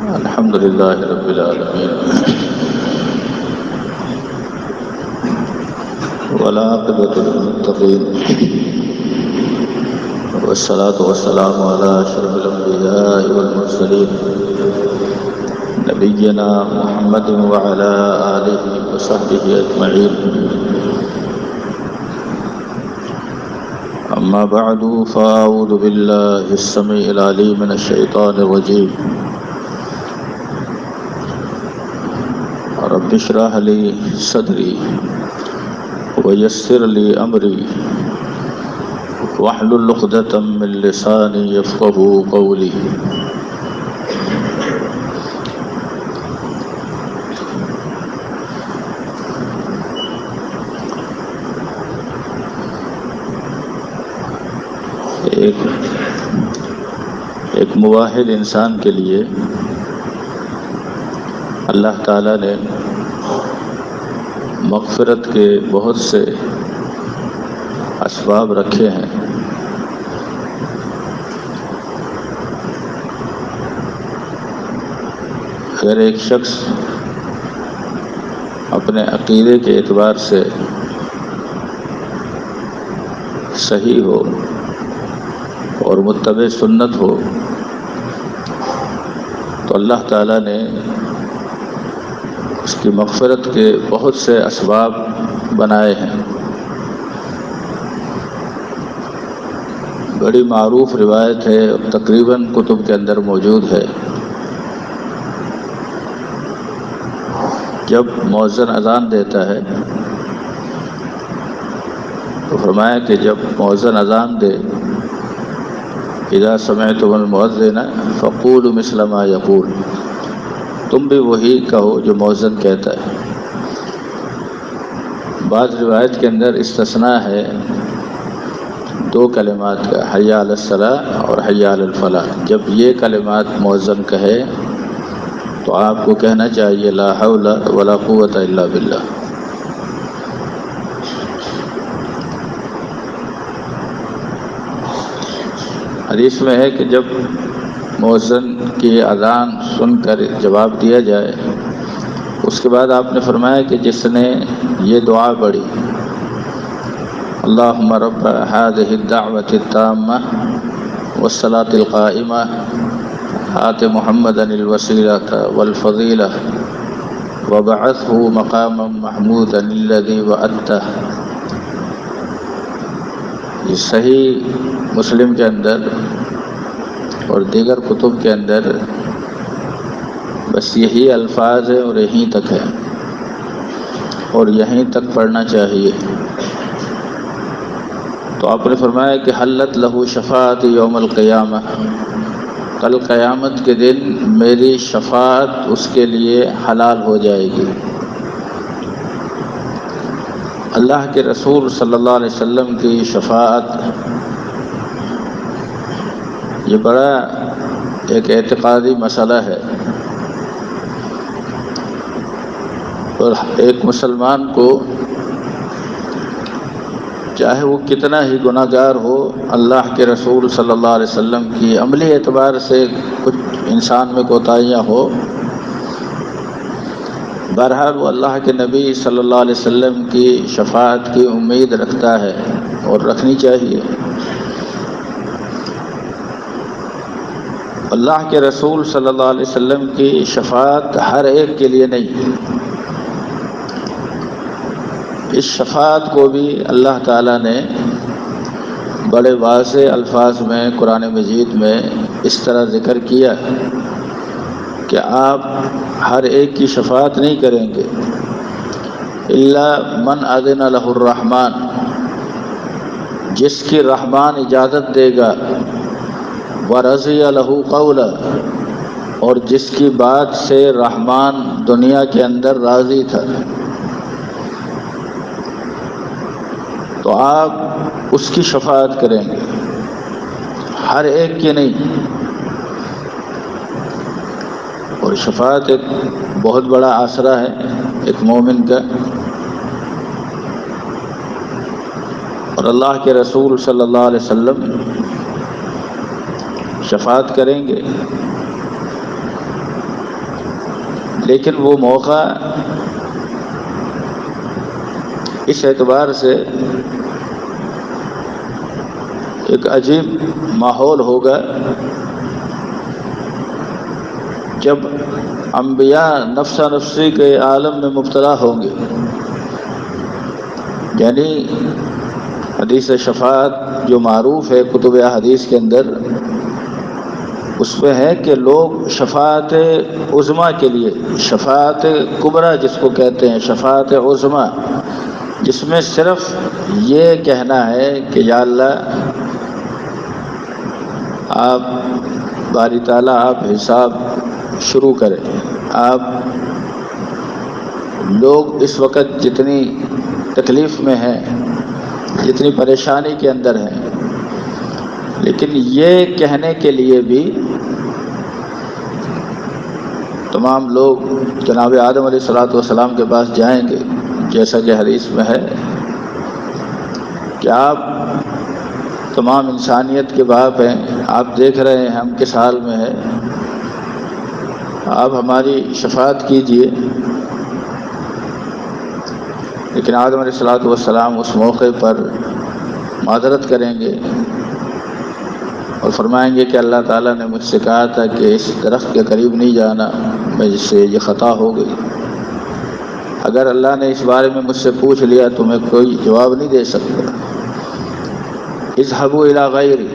الحمد لله رب العالمين والعاقبة للمتقين والصلاة والسلام على أشرف الأنبياء والمرسلين نبينا محمد وعلى آله وصحبه أجمعين. أما بعد فأعوذ بالله السميع العليم من الشيطان الرجيم. رب اشرح لي صدري ويسر لي أمري واحلل عقدة من لساني يفقهوا قولي. ایک موحد انسان کے لیے اللہ تعالیٰ نے مغفرت کے بہت سے اسباب رکھے ہیں. اگر ایک شخص اپنے عقیدے کے اعتبار سے صحیح ہو اور متبع سنت ہو تو اللہ تعالیٰ نے اس کی مغفرت کے بہت سے اسباب بنائے ہیں. بڑی معروف روایت ہے، تقریباً کتب کے اندر موجود ہے. جب مؤذن اذان دیتا ہے تو فرمایا کہ جب مؤذن اذان دے اذا سمعتم المؤذن فقولوا مثل ما یقول، تم بھی وہی کہو جو مؤذن کہتا ہے. بعض روایت کے اندر استثناء ہے دو کلمات کا، حی علی الصلاۃ اور حی علی الفلاح. جب یہ کلمات مؤذن کہے تو آپ کو کہنا چاہیے لا حول ولا قوۃ الا باللہ. حدیث میں ہے کہ جب مؤذن کی اذان سن کر جواب دیا جائے اس کے بعد آپ نے فرمایا کہ جس نے یہ دعا پڑھی اللہم رب هذه الدعوة التامة والصلاة القائمة آت محمدا الوسیلة والفضیلة وبعثه مقاما محمودا الذي وعدته. یہ صحیح مسلم کے اندر اور دیگر کتب کے اندر بس یہی الفاظ ہیں اور یہیں تک ہے اور یہیں تک پڑھنا چاہیے. تو آپ نے فرمایا کہ حلت لہو شفاعت یوم القیامہ، کل قیامت کے دن میری شفاعت اس کے لیے حلال ہو جائے گی. اللہ کے رسول صلی اللہ علیہ وسلم کی شفاعت یہ بڑا ایک اعتقادی مسئلہ ہے، اور ایک مسلمان کو چاہے وہ کتنا ہی گناہ گار ہو، اللہ کے رسول صلی اللہ علیہ وسلم کی عملی اعتبار سے کچھ انسان میں کوتاہیاں ہو، بہرحال وہ اللہ کے نبی صلی اللہ علیہ وسلم کی شفاعت کی امید رکھتا ہے اور رکھنی چاہیے. اللہ کے رسول صلی اللہ علیہ وسلم کی شفاعت ہر ایک کے لیے نہیں. اس شفاعت کو بھی اللہ تعالیٰ نے بڑے واضح الفاظ میں قرآن مجید میں اس طرح ذکر کیا کہ آپ ہر ایک کی شفاعت نہیں کریں گے الا من اذن لہ الرحمن، جس کی رحمان اجازت دے گا، ورضی لہ قولا، اور جس کی بات سے رحمان دنیا کے اندر راضی تھا. تو آپ اس کی شفاعت کریں گے، ہر ایک کی نہیں. اور شفاعت ایک بہت بڑا آسرا ہے ایک مومن کا. اور اللہ کے رسول صلی اللہ علیہ وسلم شفاعت کریں گے لیکن وہ موقع اس اعتبار سے ایک عجیب ماحول ہوگا جب انبیاء نفسا نفسی کے عالم میں مبتلا ہوں گے. یعنی حدیث شفاعت جو معروف ہے کتب حدیث کے اندر، اس میں ہے کہ لوگ شفاعت عظمیٰ کے لیے، شفاعت کبریٰ جس کو کہتے ہیں، شفاعت عظمیٰ، جس میں صرف یہ کہنا ہے کہ یا اللہ آپ باری تعالیٰ آپ حساب شروع کریں. آپ لوگ اس وقت جتنی تکلیف میں ہیں، جتنی پریشانی کے اندر ہیں، لیکن یہ کہنے کے لیے بھی تمام لوگ جناب آدم علیہ السلام کے پاس جائیں گے، جیسا کہ حدیث میں ہے کہ آپ تمام انسانیت کے باپ ہیں، آپ دیکھ رہے ہیں ہم کس حال میں ہے، آپ ہماری شفاعت کیجئے. لیکن آدم علیہ السلام اس موقع پر معذرت کریں گے اور فرمائیں گے کہ اللہ تعالیٰ نے مجھ سے کہا تھا کہ اس درخت کے قریب نہیں جانا، مجھ سے یہ خطا ہو گئی. اگر اللہ نے اس بارے میں مجھ سے پوچھ لیا تو میں کوئی جواب نہیں دے سکتا. اذهبوا الی غیری،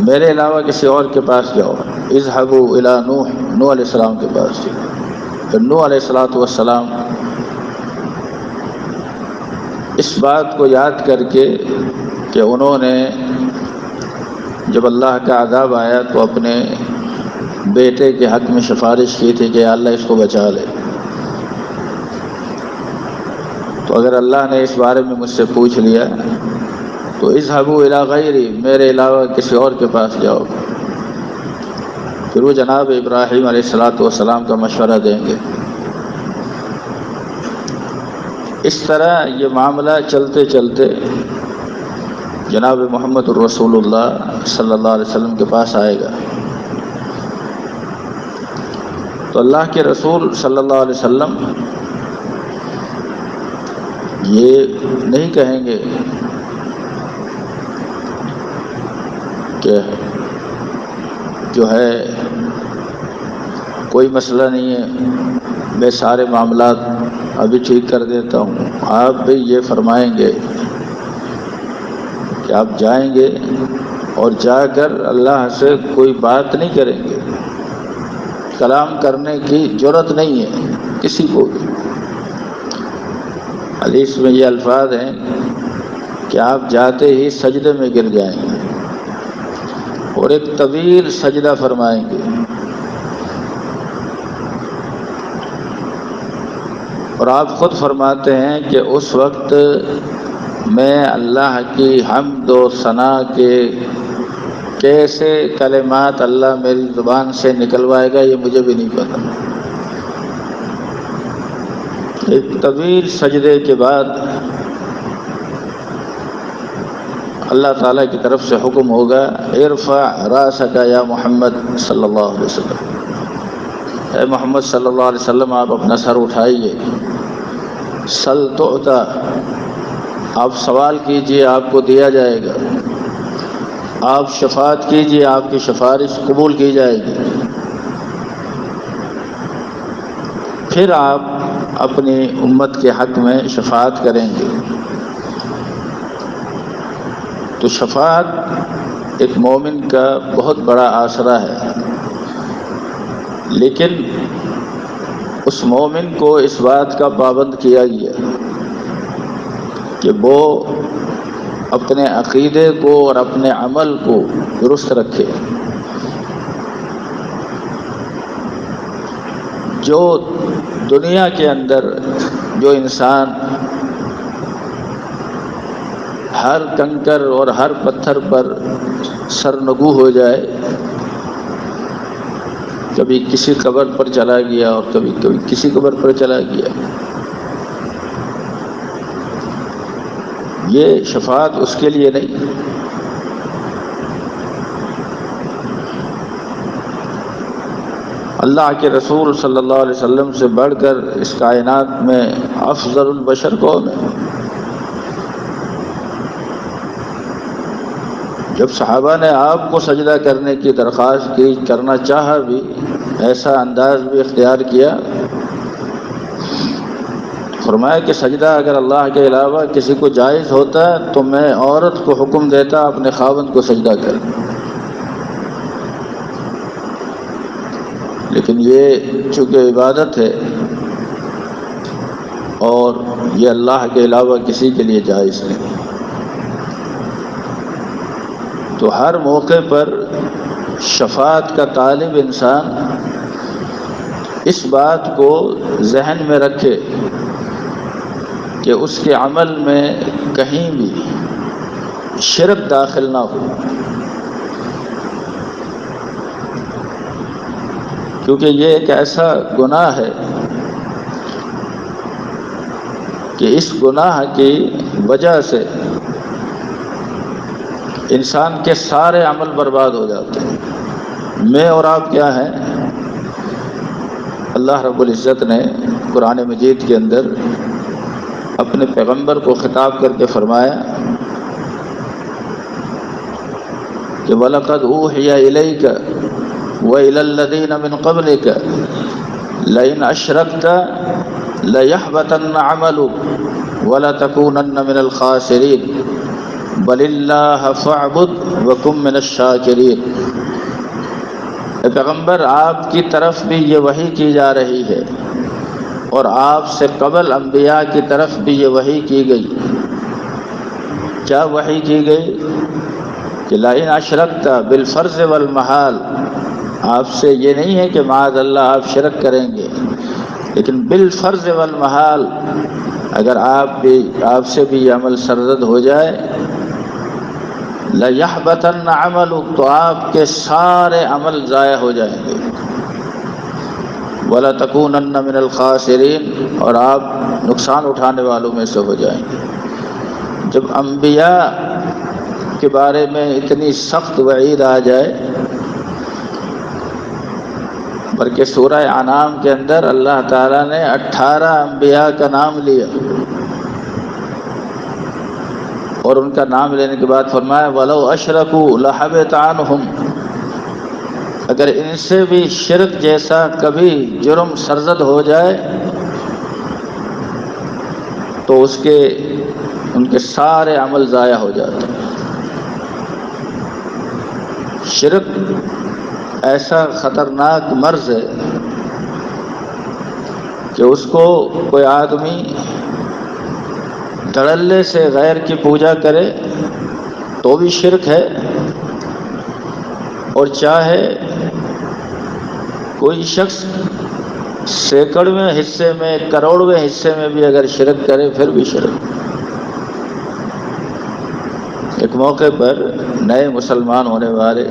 میرے علاوہ کسی اور کے پاس جاؤ. اذهبوا الی نوح علیہ السلام کے پاس جاؤ. پھر نوح علیہ السلام اس بات کو یاد کر کے کہ انہوں نے جب اللہ کا عذاب آیا تو اپنے بیٹے کے حق میں سفارش کی تھی کہ اللہ اس کو بچا لے، تو اگر اللہ نے اس بارے میں مجھ سے پوچھ لیا تو اذهبوا الی غیری، میرے علاوہ کسی اور کے پاس جاؤ. پھر وہ جناب ابراہیم علیہ السلام کا مشورہ دیں گے. اس طرح یہ معاملہ چلتے چلتے جناب محمد الرسول اللہ صلی اللہ علیہ وسلم کے پاس آئے گا. تو اللہ کے رسول صلی اللہ علیہ وسلم یہ نہیں کہیں گے کہ جو ہے کوئی مسئلہ نہیں ہے، میں سارے معاملات ابھی ٹھیک کر دیتا ہوں. آپ بھی یہ فرمائیں گے کہ آپ جائیں گے اور جا کر اللہ سے کوئی بات نہیں کریں گے، کلام کرنے کی جرات نہیں ہے کسی کو بھی. حدیث میں یہ الفاظ ہیں کہ آپ جاتے ہی سجدے میں گر جائیں گے اور ایک طویل سجدہ فرمائیں گے، اور آپ خود فرماتے ہیں کہ اس وقت میں اللہ کی حمد و ثنا کے کیسے کلمات اللہ میری زبان سے نکلوائے گا یہ مجھے بھی نہیں پتا. ایک طویل سجدے کے بعد اللہ تعالیٰ کی طرف سے حکم ہوگا ارفع راسک یا محمد صلی اللہ علیہ وسلم، اے محمد صلی اللہ علیہ وسلم آپ اپنا سر اٹھائیے. سل تعطا، آپ سوال کیجئے آپ کو دیا جائے گا. آپ شفاعت کیجئے آپ کی سفارش قبول کی جائے گی. پھر آپ اپنی امت کے حق میں شفاعت کریں گے. تو شفاعت ایک مومن کا بہت بڑا آسرا ہے، لیکن اس مومن کو اس بات کا پابند کیا گیا کہ وہ اپنے عقیدے کو اور اپنے عمل کو درست رکھے. جو دنیا کے اندر جو انسان ہر کنکر اور ہر پتھر پر سرنگو ہو جائے، کبھی کسی قبر پر چلا گیا اور کبھی کسی قبر پر چلا گیا، یہ شفاعت اس کے لیے نہیں. اللہ کے رسول صلی اللہ علیہ وسلم سے بڑھ کر اس کائنات میں افضل البشر کون ہے؟ جب صحابہ نے آپ کو سجدہ کرنے کی درخواست کی، کرنا چاہا بھی، ایسا انداز بھی اختیار کیا، فرمایا کہ سجدہ اگر اللہ کے علاوہ کسی کو جائز ہوتا تو میں عورت کو حکم دیتا اپنے خاوند کو سجدہ کر، لیکن یہ چونکہ عبادت ہے اور یہ اللہ کے علاوہ کسی کے لیے جائز نہیں، تو ہر موقع پر شفاعت کا طالب انسان اس بات کو ذہن میں رکھے کہ اس کے عمل میں کہیں بھی شرک داخل نہ ہو، کیونکہ یہ ایک ایسا گناہ ہے کہ اس گناہ کی وجہ سے انسان کے سارے عمل برباد ہو جاتے ہیں۔ میں اور آپ کیا ہیں؟ اللہ رب العزت نے قرآن مجید کے اندر اپنے پیغمبر کو خطاب کر کے فرمایا کہ وَلَقَدْ أُوحِيَ إِلَيْكَ وَإِلَى الَّذِينَ مِن قَبْلِكَ لَئِنْ أَشْرَكْتَ لَيَحْبَطَنَّ عَمَلُكَ وَلَتَكُونَنَّ مِنَ الْخَاسِرِينَ بَلِ اللَّهَ فَاعْبُدْ وَكُن مِّنَ الشَّاكِرِينَ۔ اے پیغمبر، آپ کی طرف بھی یہ وحی کی جا رہی ہے اور آپ سے قبل انبیاء کی طرف بھی یہ وحی کی گئی۔ کیا وحی کی گئی؟ کہ لئن اشرکت بالفرض والمحال، آپ سے یہ نہیں ہے کہ معاذ اللہ آپ شرک کریں گے، لیکن بالفرض والمحال اگر آپ سے بھی یہ عمل سرزد ہو جائے، لَيَحْبَطَنَّ عَمَلُكَ، تو آپ کے سارے عمل ضائع ہو جائیں گے، وَلَتَكُونَنَّ مِنَ الْخَاسِرِينَ، اور آپ نقصان اٹھانے والوں میں سے ہو جائیں گے۔ جب انبیاء کے بارے میں اتنی سخت وعید آ جائے، بلکہ سورہ انعام کے اندر اللہ تعالیٰ نے 18 انبیاء کا نام لیا اور ان کا نام لینے کے بعد فرمایا وَلَوْ أَشْرَكُوا لَحَبِطَ عَنْهُمْ، اگر ان سے بھی شرک جیسا کبھی جرم سرزد ہو جائے تو ان کے سارے عمل ضائع ہو جاتے ہیں۔ شرک ایسا خطرناک مرض ہے کہ اس کو کوئی آدمی دھڑلے سے غیر کی پوجا کرے تو بھی شرک ہے، اور چاہے کوئی شخص سینکڑویں حصے میں، کروڑویں حصے میں بھی اگر شرک کرے پھر بھی شرک۔ ایک موقع پر نئے مسلمان ہونے والے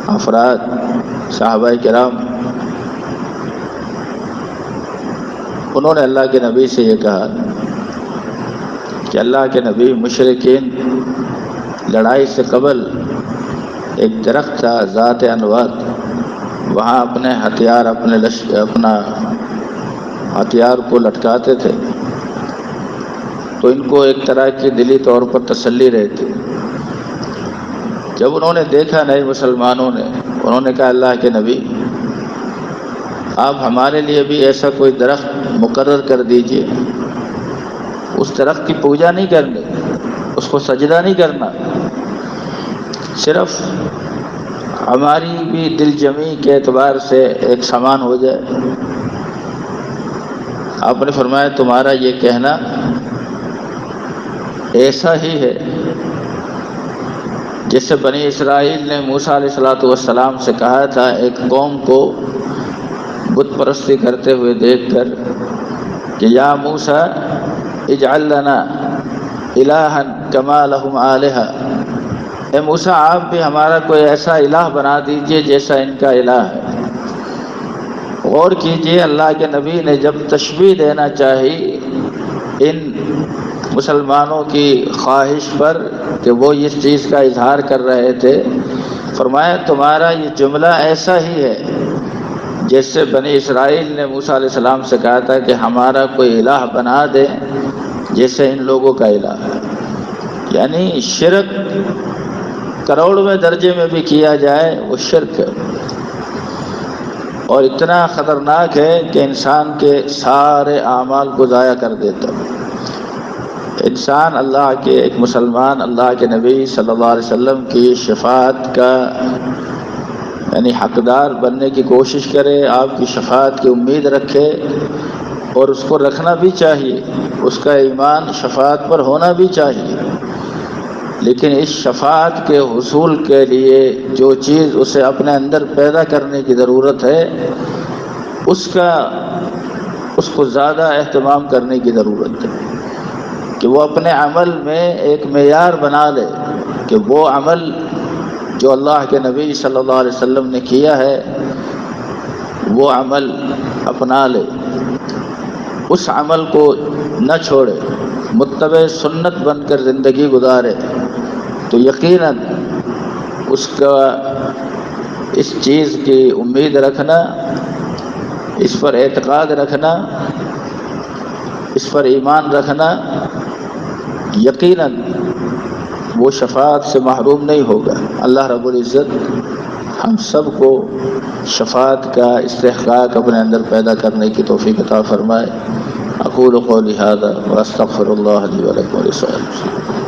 افراد، صحابہ کرام، انہوں نے اللہ کے نبی سے یہ کہا کہ اللہ کے نبی، مشرکین لڑائی سے قبل ایک درخت تھا ذات انوات، وہاں اپنا ہتھیار کو لٹکاتے تھے، تو ان کو ایک طرح کی دلی طور پر تسلی رہتی۔ جب انہوں نے دیکھا نئے مسلمانوں نے، انہوں نے کہا اللہ کے نبی، آپ ہمارے لیے بھی ایسا کوئی درخت مقرر کر دیجئے، اس درخت کی پوجا نہیں کرنی، اس کو سجدہ نہیں کرنا، صرف ہماری بھی دل جمی کے اعتبار سے ایک سامان ہو جائے۔ آپ نے فرمایا تمہارا یہ کہنا ایسا ہی ہے جیسے بنی اسرائیل نے موسیٰ علیہ السلام سے کہا تھا ایک قوم کو بت پرستی کرتے ہوئے دیکھ کر کہ یا موسیٰ اجعل لنا الہا کما لہم آلہہ، اے موسیٰ آپ بھی ہمارا کوئی ایسا الہ بنا دیجئے جیسا ان کا الہ ہے۔ غور کیجئے، اللہ کے نبی نے جب تشبیہ دینا چاہی ان مسلمانوں کی خواہش پر کہ وہ اس چیز کا اظہار کر رہے تھے، فرمایا تمہارا یہ جملہ ایسا ہی ہے جیسے بنی اسرائیل نے موسیٰ علیہ السلام سے کہا تھا کہ ہمارا کوئی الہ بنا دے جیسے ان لوگوں کا الہ ہے، یعنی شرک کروڑویں درجے میں بھی کیا جائے وہ شرک ہے، اور اتنا خطرناک ہے کہ انسان کے سارے اعمال کو ضائع کر دیتا ہے۔ انسان اللہ کے، ایک مسلمان اللہ کے نبی صلی اللہ علیہ وسلم کی شفاعت کا یعنی حقدار بننے کی کوشش کرے، آپ کی شفاعت کی امید رکھے، اور اس کو رکھنا بھی چاہیے، اس کا ایمان شفاعت پر ہونا بھی چاہیے، لیکن اس شفاعت کے حصول کے لیے جو چیز اسے اپنے اندر پیدا کرنے کی ضرورت ہے اس کو زیادہ اہتمام کرنے کی ضرورت ہے، کہ وہ اپنے عمل میں ایک معیار بنا لے کہ وہ عمل جو اللہ کے نبی صلی اللہ علیہ وسلم نے کیا ہے وہ عمل اپنا لے، اس عمل کو نہ چھوڑے، متبع سنت بن کر زندگی گزارے، تو یقیناً اس کا اس چیز کی امید رکھنا، اس پر اعتقاد رکھنا، اس پر ایمان رکھنا، یقیناً وہ شفاعت سے محروم نہیں ہوگا۔ اللہ رب العزت ہم سب کو شفاعت کا استحقاق اپنے اندر پیدا کرنے کی توفیق عطا فرمائے۔ اقول قولی ھذا واستغفر اللہ لی ولکم ولسائر المسلمین۔